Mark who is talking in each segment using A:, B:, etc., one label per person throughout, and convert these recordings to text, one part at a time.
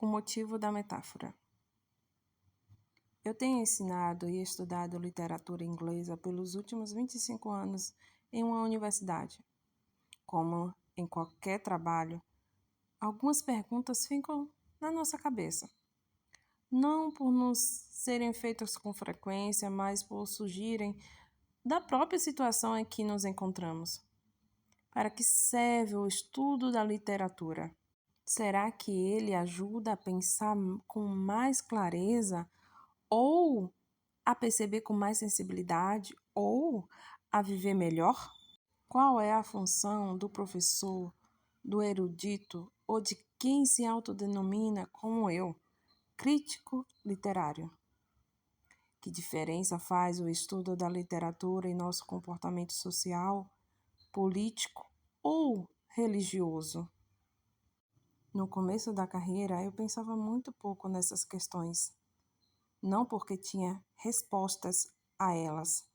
A: O motivo da metáfora. Eu tenho ensinado e estudado literatura inglesa pelos últimos 25 anos em uma universidade. Como em qualquer trabalho, algumas perguntas ficam na nossa cabeça. Não por nos serem feitas com frequência, mas por surgirem da própria situação em que nos encontramos. Para que serve o estudo da literatura? Será que ele ajuda a pensar com mais clareza, ou a perceber com mais sensibilidade, ou a viver melhor? Qual é a função do professor, do erudito ou de quem se autodenomina como eu, crítico literário? Que diferença faz o estudo da literatura em nosso comportamento social, político ou religioso? No começo da carreira, eu pensava muito pouco nessas questões. Não porque tinha respostas a elas,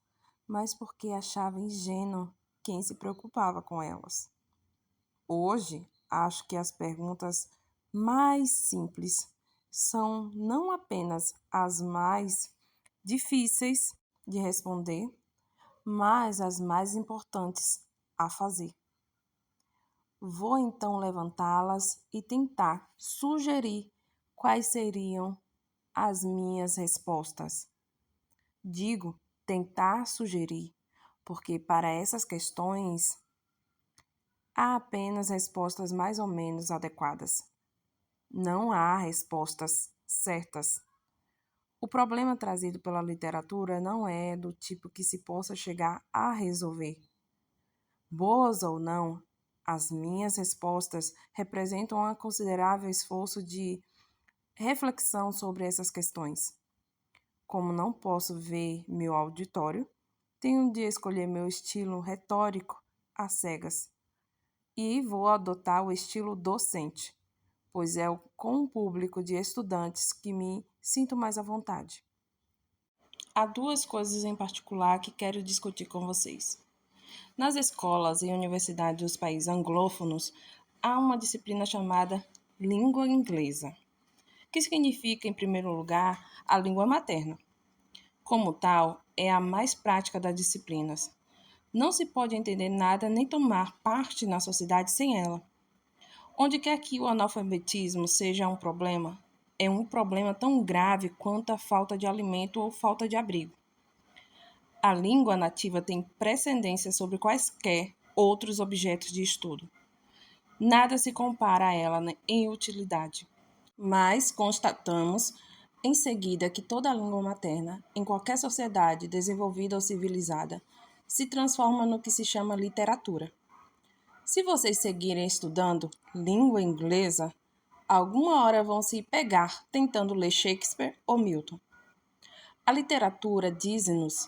A: mas porque achava ingênuo quem se preocupava com elas. Hoje, acho que as perguntas mais simples são não apenas as mais difíceis de responder, mas as mais importantes a fazer. Vou então levantá-las e tentar sugerir quais seriam as minhas respostas. Digo tentar sugerir, porque para essas questões há apenas respostas mais ou menos adequadas. Não há respostas certas. O problema trazido pela literatura não é do tipo que se possa chegar a resolver. Boas ou não, as minhas respostas representam um considerável esforço de reflexão sobre essas questões. Como não posso ver meu auditório, tenho de escolher meu estilo retórico às cegas. E vou adotar o estilo docente, pois é com o público de estudantes que me sinto mais à vontade. Há duas coisas em particular que quero discutir com vocês. Nas escolas e universidades dos países anglófonos, há uma disciplina chamada língua inglesa, que significa, em primeiro lugar, a língua materna. Como tal, é a mais prática das disciplinas. Não se pode entender nada nem tomar parte na sociedade sem ela. Onde quer que o analfabetismo seja um problema, é um problema tão grave quanto a falta de alimento ou falta de abrigo. A língua nativa tem precedência sobre quaisquer outros objetos de estudo. Nada se compara a ela em utilidade. Mas constatamos em seguida que toda língua materna, em qualquer sociedade desenvolvida ou civilizada, se transforma no que se chama literatura. Se vocês seguirem estudando língua inglesa, alguma hora vão se pegar tentando ler Shakespeare ou Milton. A literatura, diz-nos,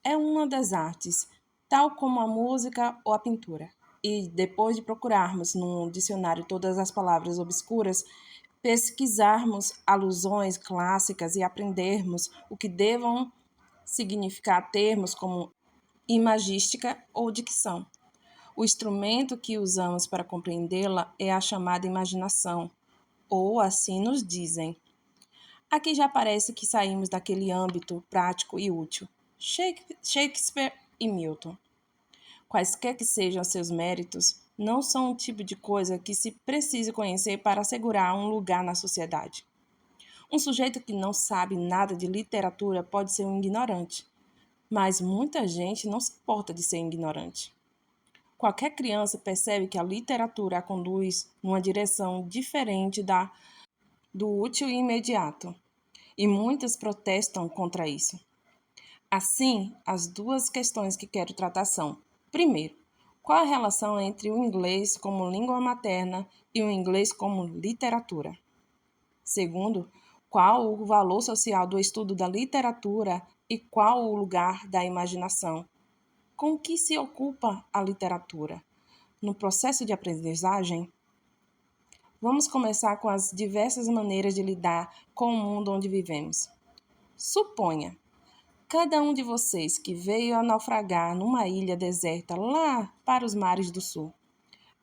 A: é uma das artes, tal como a música ou a pintura. E depois de procurarmos no dicionário todas as palavras obscuras, pesquisarmos alusões clássicas e aprendermos o que devam significar termos como imagística ou dicção. O instrumento que usamos para compreendê-la é a chamada imaginação, ou assim nos dizem. Aqui já parece que saímos daquele âmbito prático e útil. Shakespeare e Milton. Quaisquer que sejam seus méritos, não são um tipo de coisa que se precise conhecer para assegurar um lugar na sociedade. Um sujeito que não sabe nada de literatura pode ser um ignorante, mas muita gente não se importa de ser ignorante. Qualquer criança percebe que a literatura a conduz numa direção diferente do útil e imediato, e muitas protestam contra isso. Assim, as duas questões que quero tratar são: primeiro, qual a relação entre o inglês como língua materna e o inglês como literatura? Segundo, qual o valor social do estudo da literatura e qual o lugar da imaginação? Com que se ocupa a literatura? No processo de aprendizagem? Vamos começar com as diversas maneiras de lidar com o mundo onde vivemos. Suponha, cada um de vocês que veio a naufragar numa ilha deserta lá para os mares do sul.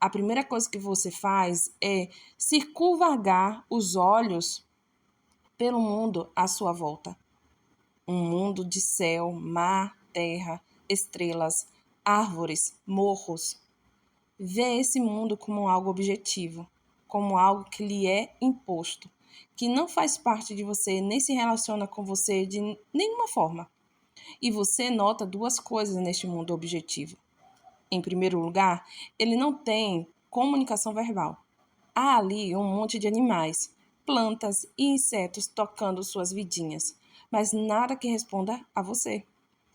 A: a primeira coisa que você faz é circunvagar os olhos pelo mundo à sua volta. Um mundo de céu, mar, terra, estrelas, árvores, morros. Vê esse mundo como algo objetivo, como algo que lhe é imposto, que não faz parte de você, nem se relaciona com você de nenhuma forma. E você nota duas coisas neste mundo objetivo. Em primeiro lugar, ele não tem comunicação verbal. Há ali um monte de animais, plantas e insetos tocando suas vidinhas, mas nada que responda a você.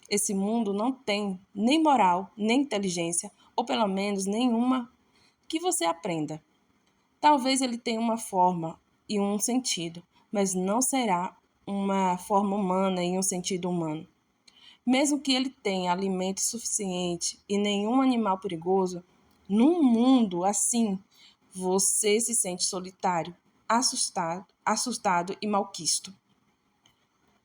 A: Esse mundo não tem nem moral, nem inteligência, ou pelo menos nenhuma que você aprenda. Talvez ele tenha uma forma e um sentido, mas não será uma forma humana e um sentido humano. Mesmo que ele tenha alimento suficiente e nenhum animal perigoso, num mundo assim, você se sente solitário, assustado e malquisto.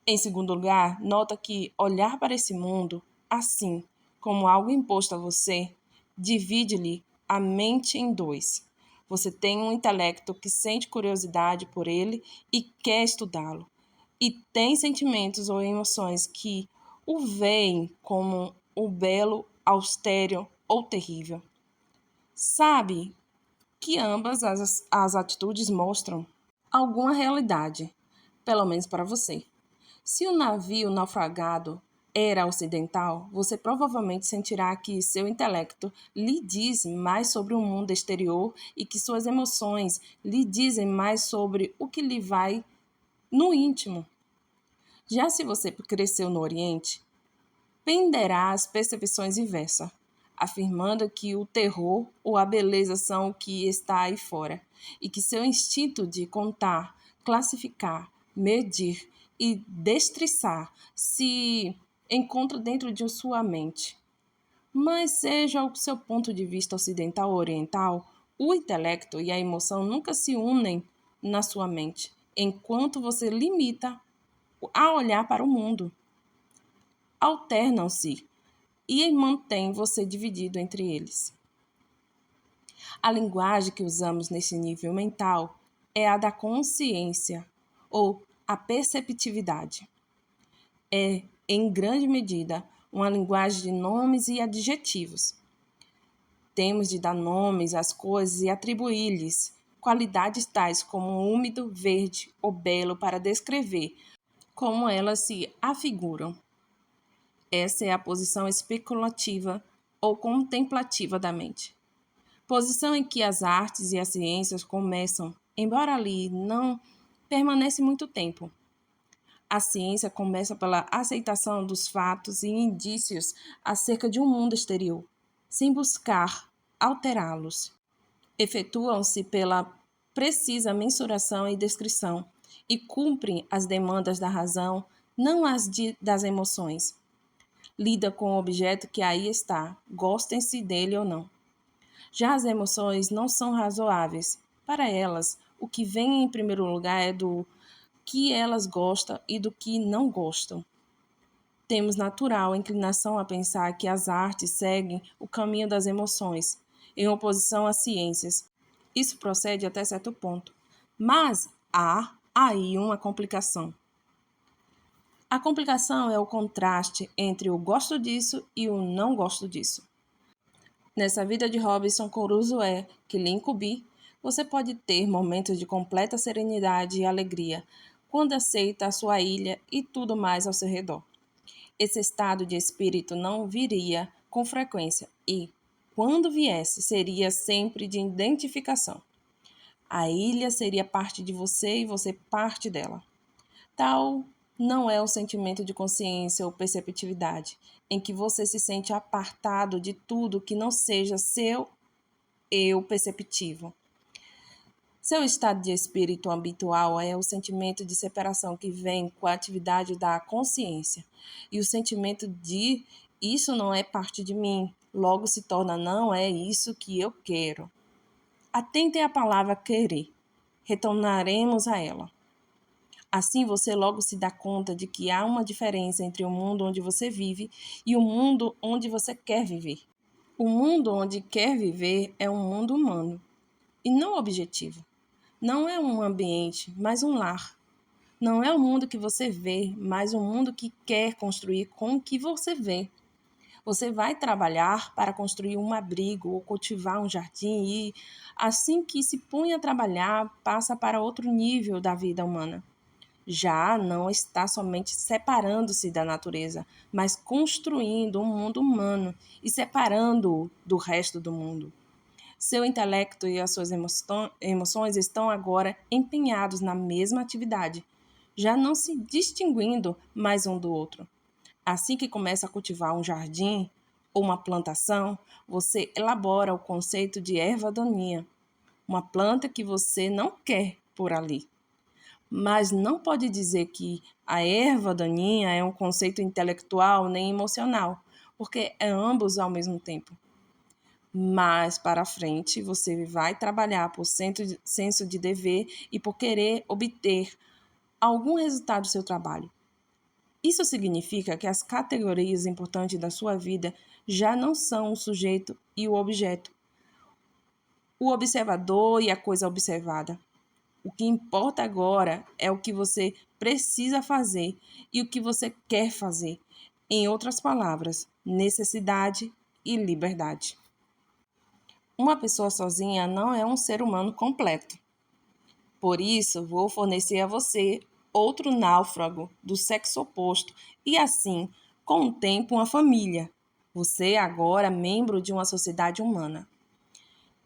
A: Em segundo lugar, nota que olhar para esse mundo assim, como algo imposto a você, divide-lhe a mente em dois. Você tem um intelecto que sente curiosidade por ele e quer estudá-lo, e tem sentimentos ou emoções que o veem como o belo, austero ou terrível. Sabe que ambas as atitudes mostram alguma realidade, pelo menos para você. Se o navio naufragado era ocidental, você provavelmente sentirá que seu intelecto lhe diz mais sobre o mundo exterior e que suas emoções lhe dizem mais sobre o que lhe vai no íntimo. Já se você cresceu no Oriente, penderá às percepções inversas, afirmando que o terror ou a beleza são o que está aí fora, e que seu instinto de contar, classificar, medir e destriçar se encontra dentro de sua mente. Mas seja o seu ponto de vista ocidental ou oriental, o intelecto e a emoção nunca se unem na sua mente, enquanto você limita a olhar para o mundo. Alternam-se e mantém você dividido entre eles. A linguagem que usamos nesse nível mental é a da consciência ou a perceptividade. É, em grande medida, uma linguagem de nomes e adjetivos. Temos de dar nomes às coisas e atribuir-lhes qualidades tais como úmido, verde ou belo para descrever como elas se afiguram. Essa é a posição especulativa ou contemplativa da mente. Posição em que as artes e as ciências começam, embora ali não permanece muito tempo. A ciência começa pela aceitação dos fatos e indícios acerca de um mundo exterior, sem buscar alterá-los. Efetuam-se pela precisa mensuração e descrição, e cumprem as demandas da razão, não as das emoções. Lida com o objeto que aí está, gostem-se dele ou não. Já as emoções não são razoáveis. Para elas, o que vem em primeiro lugar é do que elas gostam e do que não gostam. Temos natural inclinação a pensar que as artes seguem o caminho das emoções, em oposição às ciências. Isso procede até certo ponto. Mas há aí uma complicação. A complicação é o contraste entre o gosto disso e o não gosto disso. Nessa vida de Robinson Crusoe que lhe incumbi, você pode ter momentos de completa serenidade e alegria quando aceita a sua ilha e tudo mais ao seu redor. Esse estado de espírito não viria com frequência e, quando viesse, seria sempre de identificação. A ilha seria parte de você e você parte dela. Tal não é o sentimento de consciência ou perceptividade, em que você se sente apartado de tudo que não seja seu eu perceptivo. Seu estado de espírito habitual é o sentimento de separação que vem com a atividade da consciência, e o sentimento de isso não é parte de mim, logo se torna não é isso que eu quero. Atentem à palavra querer. Retornaremos a ela. Assim você logo se dá conta de que há uma diferença entre o mundo onde você vive e o mundo onde você quer viver. O mundo onde quer viver é um mundo humano e não objetivo. Não é um ambiente, mas um lar. Não é o mundo que você vê, mas o mundo que quer construir com o que você vê. Você vai trabalhar para construir um abrigo ou cultivar um jardim e, assim que se põe a trabalhar, passa para outro nível da vida humana. Já não está somente separando-se da natureza, mas construindo um mundo humano e separando-o do resto do mundo. Seu intelecto e as suas emoções estão agora empenhados na mesma atividade, já não se distinguindo mais um do outro. Assim que começa a cultivar um jardim ou uma plantação, você elabora o conceito de erva daninha, uma planta que você não quer por ali. Mas não pode dizer que a erva daninha é um conceito intelectual nem emocional, porque é ambos ao mesmo tempo. Mais para frente, você vai trabalhar por senso de dever e por querer obter algum resultado do seu trabalho. Isso significa que as categorias importantes da sua vida já não são o sujeito e o objeto, o observador e a coisa observada. O que importa agora é o que você precisa fazer e o que você quer fazer. Em outras palavras, necessidade e liberdade. Uma pessoa sozinha não é um ser humano completo. Por isso, vou fornecer a você outro náufrago do sexo oposto e assim, com o tempo, uma família. Você é agora membro de uma sociedade humana.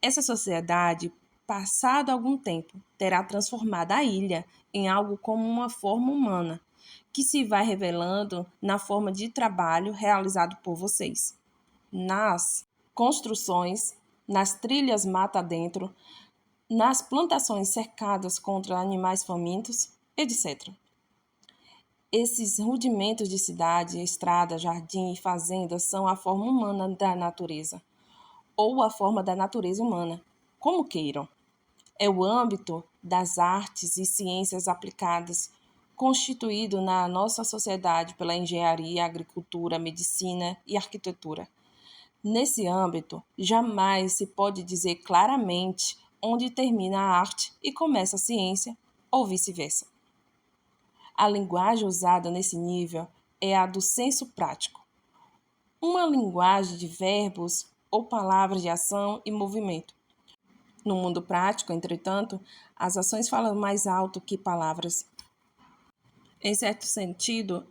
A: Essa sociedade, passado algum tempo, terá transformado a ilha em algo como uma forma humana, que se vai revelando na forma de trabalho realizado por vocês. Nas construções, nas trilhas mata dentro, nas plantações cercadas contra animais famintos, etc. Esses rudimentos de cidade, estrada, jardim e fazenda são a forma humana da natureza, ou a forma da natureza humana, como queiram. É o âmbito das artes e ciências aplicadas, constituído na nossa sociedade pela engenharia, agricultura, medicina e arquitetura. Nesse âmbito, jamais se pode dizer claramente onde termina a arte e começa a ciência, ou vice-versa. A linguagem usada nesse nível é a do senso prático, uma linguagem de verbos ou palavras de ação e movimento. No mundo prático, entretanto, as ações falam mais alto que palavras. Em certo sentido,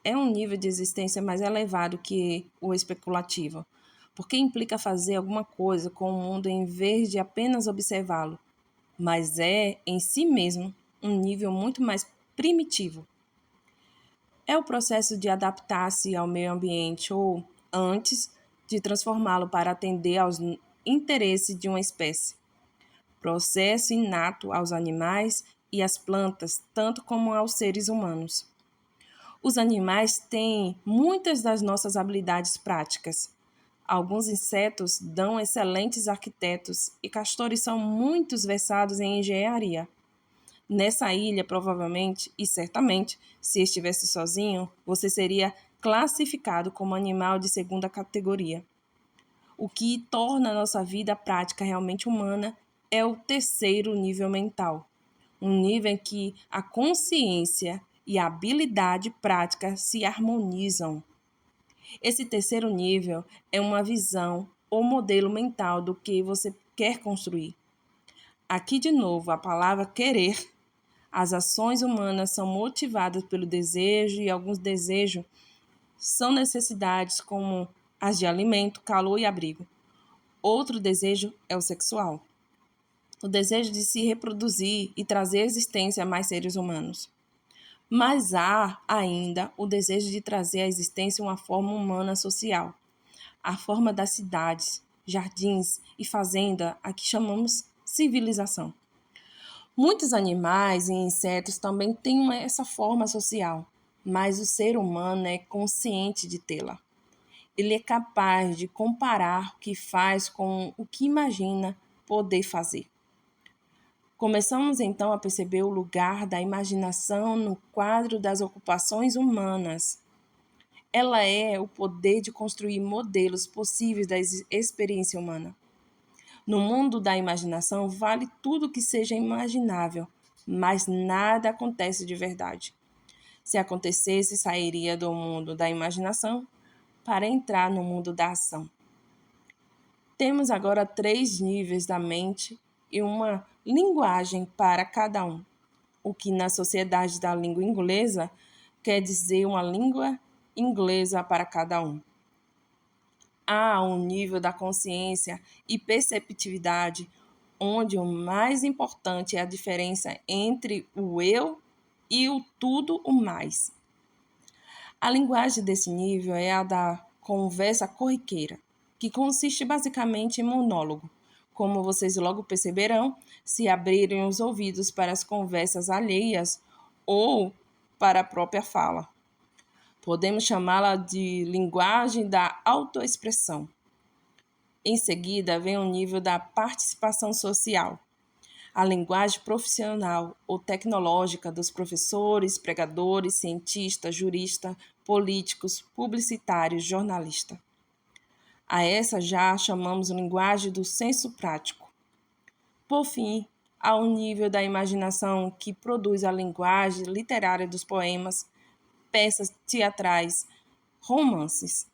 A: é um nível de existência mais elevado que o especulativo, porque implica fazer alguma coisa com o mundo em vez de apenas observá-lo, mas é, em si mesmo, um nível muito mais primitivo. É o processo de adaptar-se ao meio ambiente ou, antes, de transformá-lo para atender aos interesses de uma espécie. Processo inato aos animais e às plantas, tanto como aos seres humanos. Os animais têm muitas das nossas habilidades práticas. Alguns insetos dão excelentes arquitetos e castores são muito versados em engenharia. Nessa ilha, provavelmente e certamente, se estivesse sozinho, você seria classificado como animal de segunda categoria. O que torna a nossa vida prática realmente humana é o terceiro nível mental, um nível em que a consciência e a habilidade prática se harmonizam. Esse terceiro nível é uma visão ou modelo mental do que você quer construir. Aqui, de novo, a palavra querer. As ações humanas são motivadas pelo desejo e alguns desejos são necessidades como as de alimento, calor e abrigo. Outro desejo é o sexual, o desejo de se reproduzir e trazer existência a mais seres humanos. Mas há ainda o desejo de trazer à existência uma forma humana social, a forma das cidades, jardins e fazenda, a que chamamos civilização. Muitos animais e insetos também têm essa forma social, mas o ser humano é consciente de tê-la. Ele é capaz de comparar o que faz com o que imagina poder fazer. Começamos então a perceber o lugar da imaginação no quadro das ocupações humanas. Ela é o poder de construir modelos possíveis da experiência humana. No mundo da imaginação, vale tudo que seja imaginável, mas nada acontece de verdade. Se acontecesse, sairia do mundo da imaginação para entrar no mundo da ação. Temos agora 3 níveis da mente e uma linguagem para cada um, o que na sociedade da língua inglesa quer dizer uma língua inglesa para cada um. Há um nível da consciência e perceptividade onde o mais importante é a diferença entre o eu e o tudo o mais. A linguagem desse nível é a da conversa corriqueira, que consiste basicamente em monólogo. Como vocês logo perceberão, se abrirem os ouvidos para as conversas alheias ou para a própria fala. Podemos chamá-la de linguagem da autoexpressão. Em seguida, vem o nível da participação social, a linguagem profissional ou tecnológica dos professores, pregadores, cientistas, juristas, políticos, publicitários, jornalistas. A essa já chamamos linguagem do senso prático. Por fim, há o nível da imaginação que produz a linguagem literária dos poemas, peças teatrais, romances.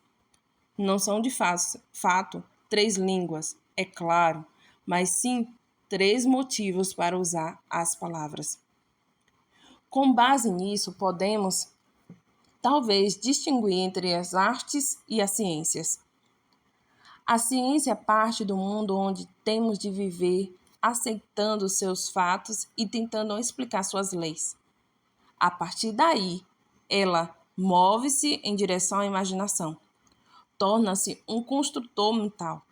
A: Não são de fato 3 línguas, é claro, mas sim 3 motivos para usar as palavras. Com base nisso, podemos, talvez, distinguir entre as artes e as ciências. A ciência parte do mundo onde temos de viver, aceitando seus fatos e tentando explicar suas leis. A partir daí, ela move-se em direção à imaginação. Torna-se um construtor mental,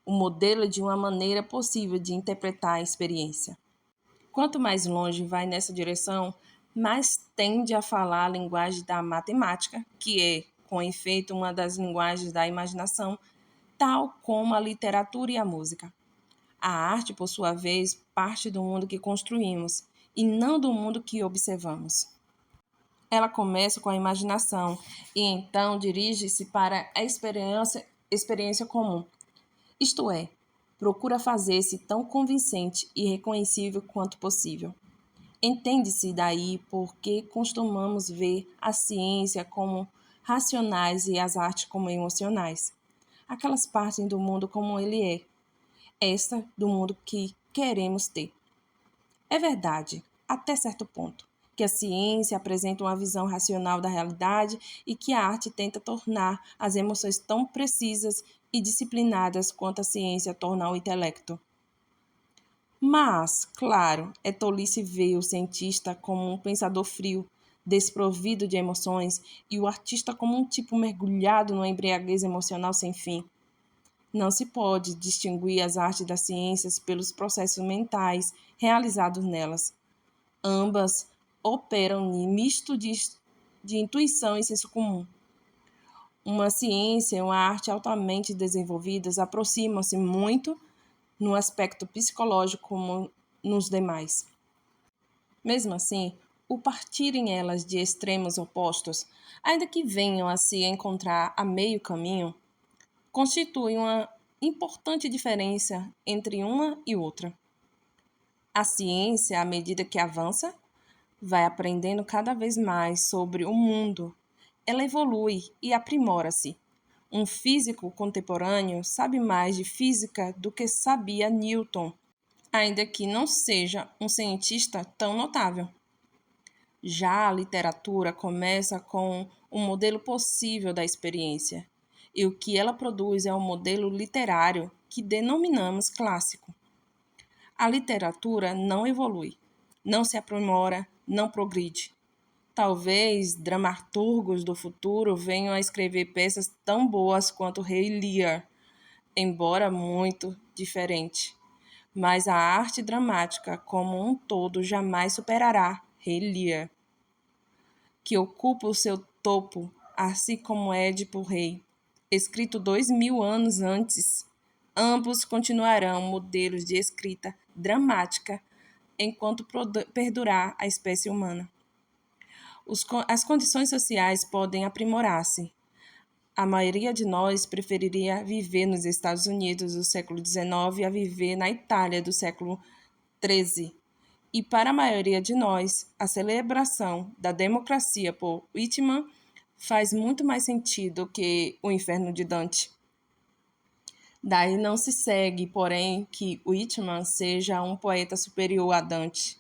A: o modelo de uma maneira possível de interpretar a experiência. Quanto mais longe vai nessa direção, mais tende a falar a linguagem da matemática, que é, com efeito, uma das linguagens da imaginação, tal como a literatura e a música. A arte, por sua vez, parte do mundo que construímos e não do mundo que observamos. Ela começa com a imaginação e então dirige-se para a experiência comum. Isto é, procura fazer-se tão convincente e reconhecível quanto possível. Entende-se daí por que costumamos ver a ciência como racionais e as artes como emocionais. Aquelas partes do mundo como ele é, esta do mundo que queremos ter. É verdade, até certo ponto, que a ciência apresenta uma visão racional da realidade e que a arte tenta tornar as emoções tão precisas e disciplinadas quanto a ciência torna o intelecto. Mas, claro, é tolice ver o cientista como um pensador frio, desprovido de emoções, e o artista como um tipo mergulhado numa embriaguez emocional sem fim. Não se pode distinguir as artes das ciências pelos processos mentais realizados nelas. Ambas operam em misto de intuição e senso comum. Uma ciência e uma arte altamente desenvolvidas aproximam-se muito no aspecto psicológico como nos demais. Mesmo assim, o partirem elas de extremos opostos, ainda que venham a se encontrar a meio caminho, constitui uma importante diferença entre uma e outra. A ciência, à medida que avança, vai aprendendo cada vez mais sobre o mundo. Ela evolui e aprimora-se. Um físico contemporâneo sabe mais de física do que sabia Newton, ainda que não seja um cientista tão notável. Já a literatura começa com um modelo possível da experiência, e o que ela produz é um modelo literário que denominamos clássico. A literatura não evolui, não se aprimora, não progride. Talvez dramaturgos do futuro venham a escrever peças tão boas quanto Rei Lear, embora muito diferente. Mas a arte dramática como um todo jamais superará Rei Lear, que ocupa o seu topo, assim como Édipo Rei, escrito 2000 anos antes. Ambos continuarão modelos de escrita dramática enquanto perdurar a espécie humana. As condições sociais podem aprimorar-se. A maioria de nós preferiria viver nos Estados Unidos do século XIX a viver na Itália do século XIII. E para a maioria de nós, a celebração da democracia por Whitman faz muito mais sentido que o Inferno de Dante. Daí não se segue, porém, que Whitman seja um poeta superior a Dante.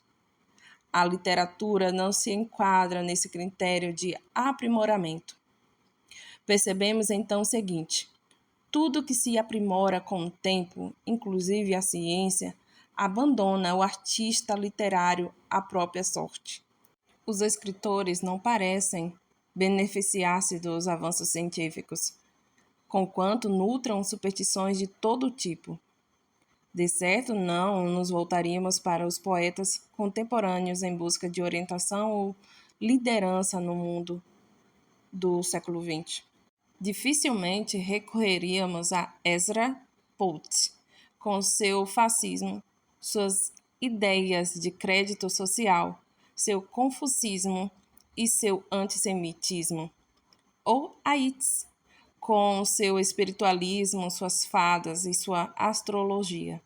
A: A literatura não se enquadra nesse critério de aprimoramento. Percebemos então o seguinte: tudo que se aprimora com o tempo, inclusive a ciência, abandona o artista literário à própria sorte. Os escritores não parecem beneficiar-se dos avanços científicos, conquanto nutram superstições de todo tipo. De certo, não nos voltaríamos para os poetas contemporâneos em busca de orientação ou liderança no mundo do século XX. Dificilmente recorreríamos a Ezra Pound, com seu fascismo, suas ideias de crédito social, seu confucismo e seu antissemitismo, ou a Yeats, com seu espiritualismo, suas fadas e sua astrologia,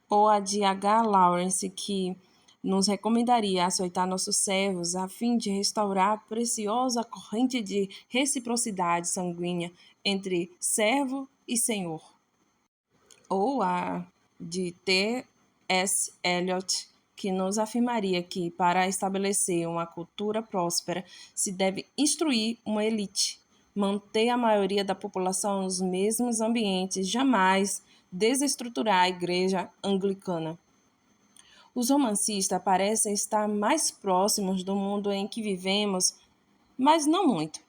A: ou a de H. Lawrence, que nos recomendaria açoitar nossos servos a fim de restaurar a preciosa corrente de reciprocidade sanguínea entre servo e senhor, ou a de T. S. Eliot, que nos afirmaria que, para estabelecer uma cultura próspera, se deve instruir uma elite, manter a maioria da população nos mesmos ambientes, jamais desestruturar a igreja anglicana. Os romancistas parecem estar mais próximos do mundo em que vivemos, mas não muito.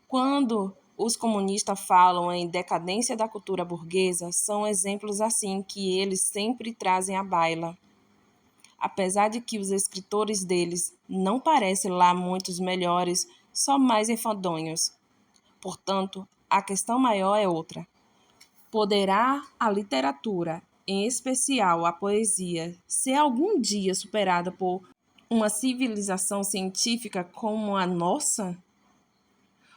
A: Quando os comunistas falam em decadência da cultura burguesa, são exemplos assim que eles sempre trazem à baila. Apesar de que os escritores deles não parecem lá muitos melhores, só mais enfadonhos. Portanto, a questão maior é outra. Poderá a literatura, em especial a poesia, ser algum dia superada por uma civilização científica como a nossa?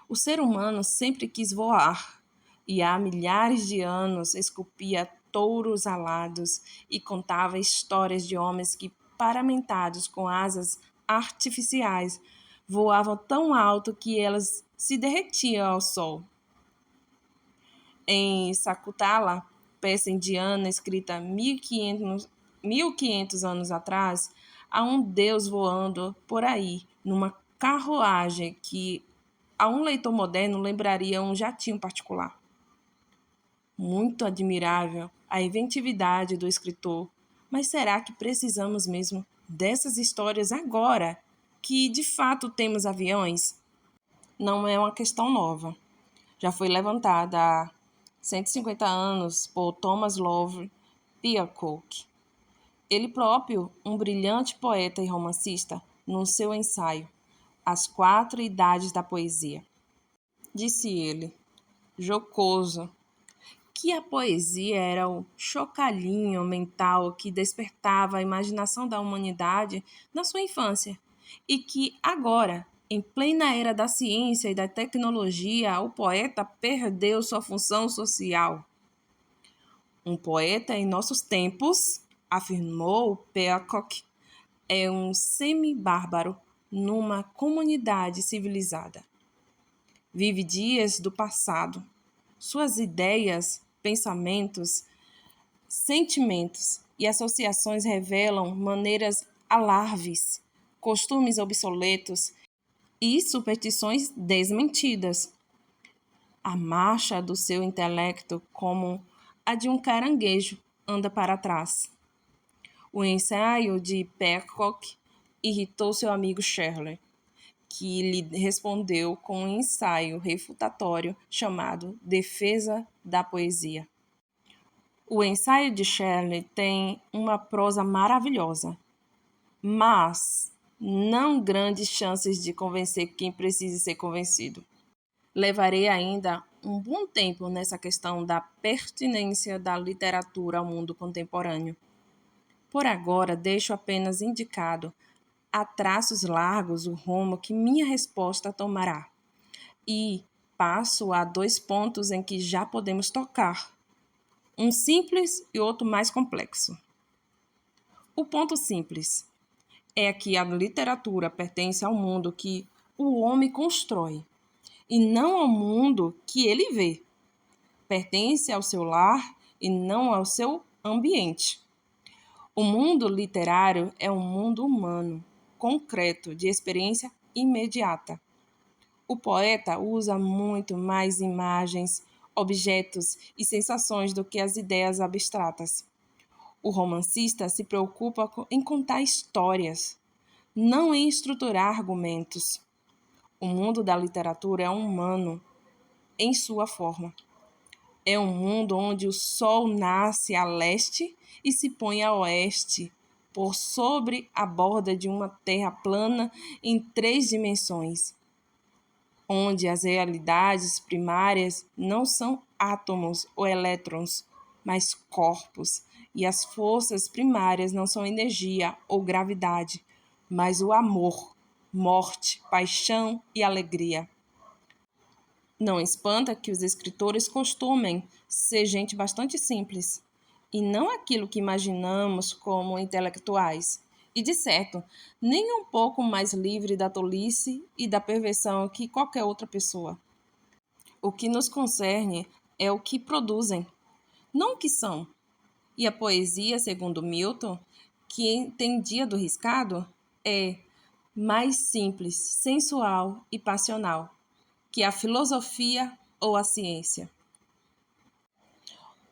A: O ser humano sempre quis voar e há milhares de anos esculpia touros alados e contava histórias de homens que, paramentados com asas artificiais, voavam tão alto que elas se derretiam ao sol. Em Sakutala, peça indiana escrita 1500 anos atrás, há um deus voando por aí, numa carruagem que a um leitor moderno lembraria um jatinho particular. Muito admirável a inventividade do escritor, mas será que precisamos mesmo dessas histórias agora, que de fato temos aviões? Não é uma questão nova. Já foi levantada há 150 anos por Thomas Lowry Peacock. Ele próprio, um brilhante poeta e romancista, no seu ensaio As Quatro Idades da Poesia. Disse ele, jocoso, que a poesia era o chocalhinho mental que despertava a imaginação da humanidade na sua infância e que agora, em plena era da ciência e da tecnologia, o poeta perdeu sua função social. Um poeta em nossos tempos, afirmou Peacock, é um semi-bárbaro numa comunidade civilizada. Vive dias do passado. Suas ideias, pensamentos, sentimentos e associações revelam maneiras alarves, costumes obsoletos e superstições desmentidas. A marcha do seu intelecto, como a de um caranguejo, anda para trás. O ensaio de Peacock irritou seu amigo Shirley, que lhe respondeu com um ensaio refutatório chamado Defesa da Poesia. O ensaio de Shirley tem uma prosa maravilhosa, mas não grandes chances de convencer quem precise ser convencido. Levarei ainda um bom tempo nessa questão da pertinência da literatura ao mundo contemporâneo. Por agora, deixo apenas indicado a traços largos o rumo que minha resposta tomará. E passo a 2 pontos em que já podemos tocar, um simples e outro mais complexo. O ponto simples é que a literatura pertence ao mundo que o homem constrói, e não ao mundo que ele vê. Pertence ao seu lar e não ao seu ambiente. O mundo literário é um mundo humano, concreto, de experiência imediata. O poeta usa muito mais imagens, objetos e sensações do que as ideias abstratas. O romancista se preocupa em contar histórias, não em estruturar argumentos. O mundo da literatura é humano em sua forma. É um mundo onde o sol nasce a leste e se põe a oeste, por sobre a borda de uma terra plana em 3 dimensões, onde as realidades primárias não são átomos ou elétrons, mas corpos, e as forças primárias não são energia ou gravidade, mas o amor, morte, paixão e alegria. Não espanta que os escritores costumem ser gente bastante simples, e não aquilo que imaginamos como intelectuais, e de certo, nem um pouco mais livre da tolice e da perversão que qualquer outra pessoa. O que nos concerne é o que produzem, não o que são. E a poesia, segundo Milton, que entendia do riscado, é mais simples, sensual e passional que a filosofia ou a ciência.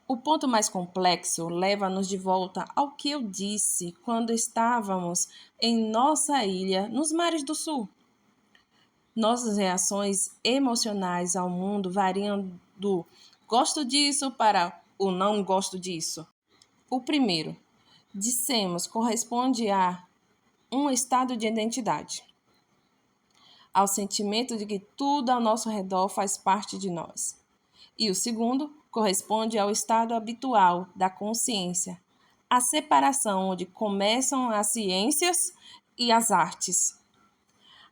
A: O ponto mais complexo leva-nos de volta ao que eu disse quando estávamos em nossa ilha nos mares do sul. Nossas reações emocionais ao mundo variam do gosto disso para o não gosto disso. O primeiro, dissemos, corresponde a um estado de identidade, ao sentimento de que tudo ao nosso redor faz parte de nós. E o segundo corresponde ao estado habitual da consciência, a separação onde começam as ciências e as artes.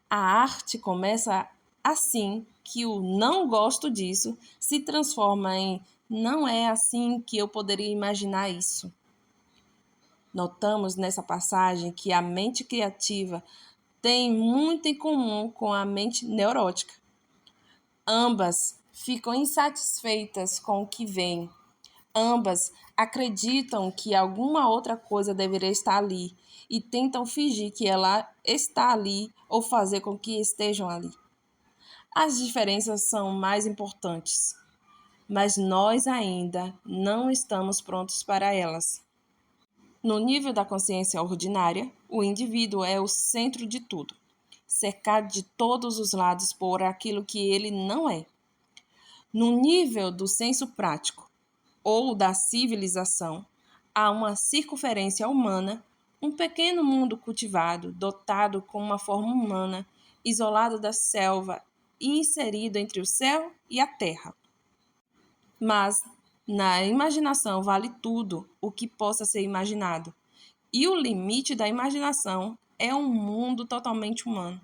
A: A arte começa assim que o não gosto disso se transforma em não é assim que eu poderia imaginar isso. Notamos nessa passagem que a mente criativa tem muito em comum com a mente neurótica. Ambas ficam insatisfeitas com o que vem. Ambas acreditam que alguma outra coisa deveria estar ali e tentam fingir que ela está ali ou fazer com que estejam ali. As diferenças são mais importantes, mas nós ainda não estamos prontos para elas. No nível da consciência ordinária, o indivíduo é o centro de tudo, cercado de todos os lados por aquilo que ele não é. No nível do senso prático ou da civilização, há uma circunferência humana, um pequeno mundo cultivado, dotado com uma forma humana, isolado da selva e inserido entre o céu e a terra. Mas na imaginação vale tudo o que possa ser imaginado, e o limite da imaginação é um mundo totalmente humano.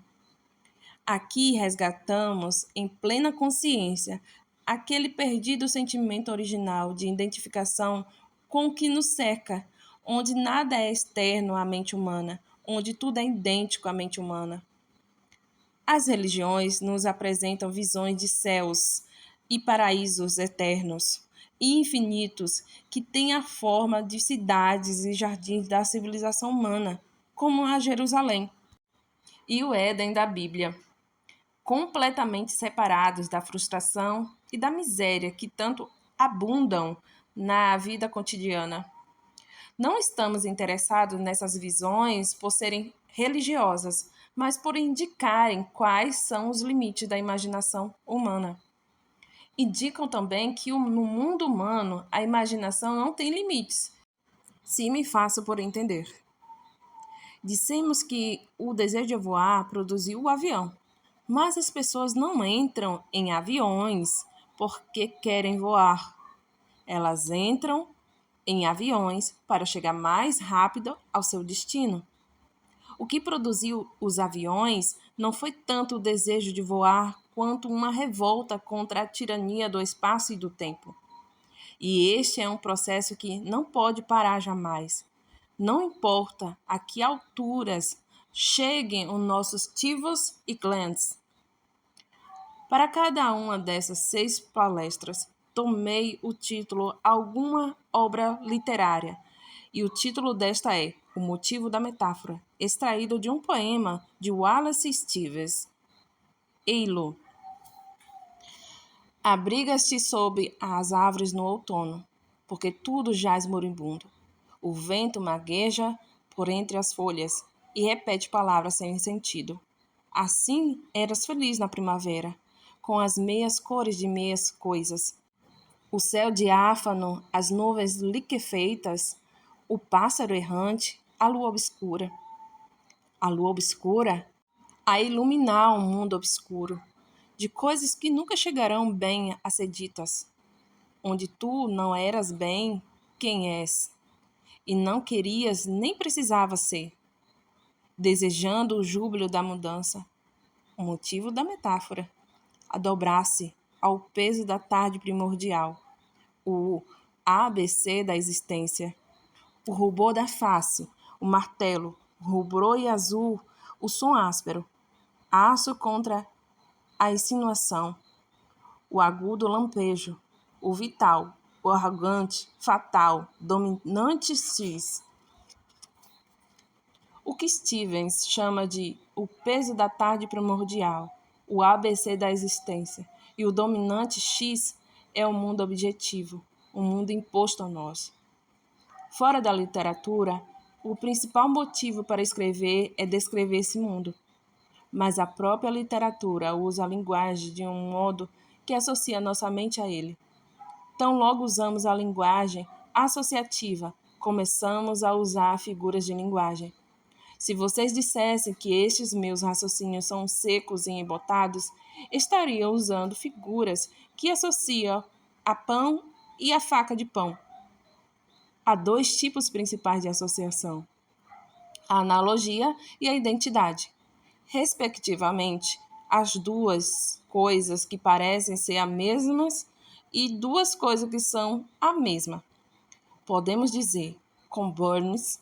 A: Aqui resgatamos, em plena consciência, aquele perdido sentimento original de identificação com o que nos cerca, onde nada é externo à mente humana, onde tudo é idêntico à mente humana. As religiões nos apresentam visões de céus e paraísos eternos e infinitos que têm a forma de cidades e jardins da civilização humana, como a Jerusalém e o Éden da Bíblia, completamente separados da frustração e da miséria que tanto abundam na vida cotidiana. Não estamos interessados nessas visões por serem religiosas, mas por indicarem quais são os limites da imaginação humana. Indicam também que no mundo humano a imaginação não tem limites, se me faço por entender. Dissemos que o desejo de voar produziu o avião, mas as pessoas não entram em aviões porque querem voar. Elas entram em aviões para chegar mais rápido ao seu destino. O que produziu os aviões não foi tanto o desejo de voar quanto uma revolta contra a tirania do espaço e do tempo. E este é um processo que não pode parar jamais. Não importa a que alturas cheguem os nossos tivos e glens. Para cada uma dessas 6 palestras, tomei o título Alguma Obra Literária. E o título desta é O Motivo da Metáfora, extraído de um poema de Wallace Stevens. Eilu. Abrigas-te sob as árvores no outono, porque tudo jaz moribundo. O vento magueja por entre as folhas e repete palavras sem sentido. Assim eras feliz na primavera, com as meias cores de meias coisas. O céu diáfano, as nuvens liquefeitas, o pássaro errante, a lua obscura. A lua obscura a iluminar um mundo obscuro, de coisas que nunca chegarão bem a ser ditas, onde tu não eras bem quem és, e não querias nem precisava ser, desejando o júbilo da mudança, o motivo da metáfora, a dobrar-se ao peso da tarde primordial, o ABC da existência, o rubor da face, o martelo, rubro e azul, o som áspero, aço contra a insinuação, o agudo lampejo, o vital, o arrogante, fatal, dominante X. O que Stevens chama de o peso da tarde primordial, o ABC da existência, e o dominante X é o mundo objetivo, o mundo imposto a nós. Fora da literatura, o principal motivo para escrever é descrever esse mundo. Mas a própria literatura usa a linguagem de um modo que associa nossa mente a ele. Tão logo usamos a linguagem associativa, começamos a usar figuras de linguagem. Se vocês dissessem que estes meus raciocínios são secos e embotados, estariam usando figuras que associam a pão e a faca de pão. Há 2 tipos principais de associação: a analogia e a identidade. Respectivamente, as 2 coisas que parecem ser as mesmas e 2 coisas que são a mesma. Podemos dizer, com Burns,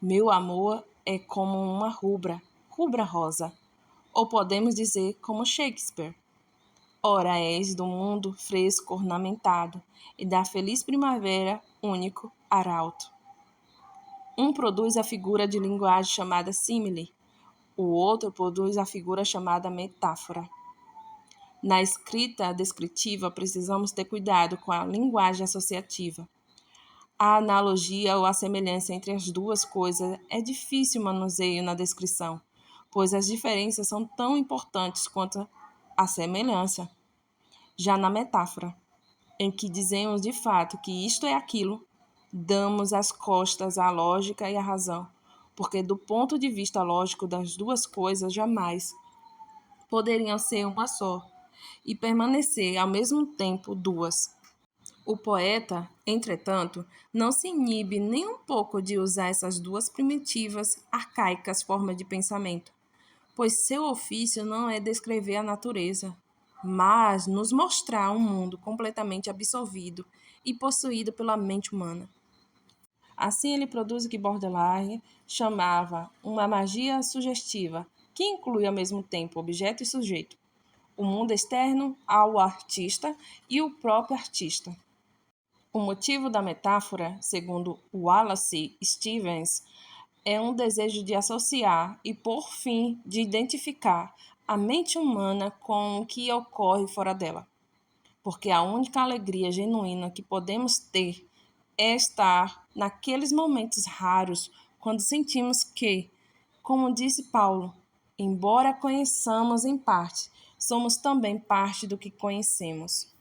A: meu amor é como uma rubra rosa. Ou podemos dizer, como Shakespeare, ora és do mundo fresco ornamentado e da feliz primavera único arauto. Um produz a figura de linguagem chamada símile, o outro produz a figura chamada metáfora. Na escrita descritiva, precisamos ter cuidado com a linguagem associativa. A analogia ou a semelhança entre as 2 coisas é difícil manuseio na descrição, pois as diferenças são tão importantes quanto a semelhança. Já na metáfora, em que dizemos de fato que isto é aquilo, damos as costas à lógica e à razão, porque do ponto de vista lógico das 2 coisas jamais poderiam ser uma só e permanecer ao mesmo tempo 2. O poeta, entretanto, não se inibe nem um pouco de usar essas 2 primitivas, arcaicas formas de pensamento, pois seu ofício não é descrever a natureza, mas nos mostrar um mundo completamente absorvido e possuído pela mente humana. Assim ele produz o que Baudelaire chamava uma magia sugestiva, que inclui ao mesmo tempo objeto e sujeito, o mundo externo ao artista e o próprio artista. O motivo da metáfora, segundo Wallace Stevens, é um desejo de associar e, por fim, de identificar a mente humana com o que ocorre fora dela. Porque a única alegria genuína que podemos ter é estar naqueles momentos raros quando sentimos que, como disse Paulo, embora conheçamos em parte, somos também parte do que conhecemos.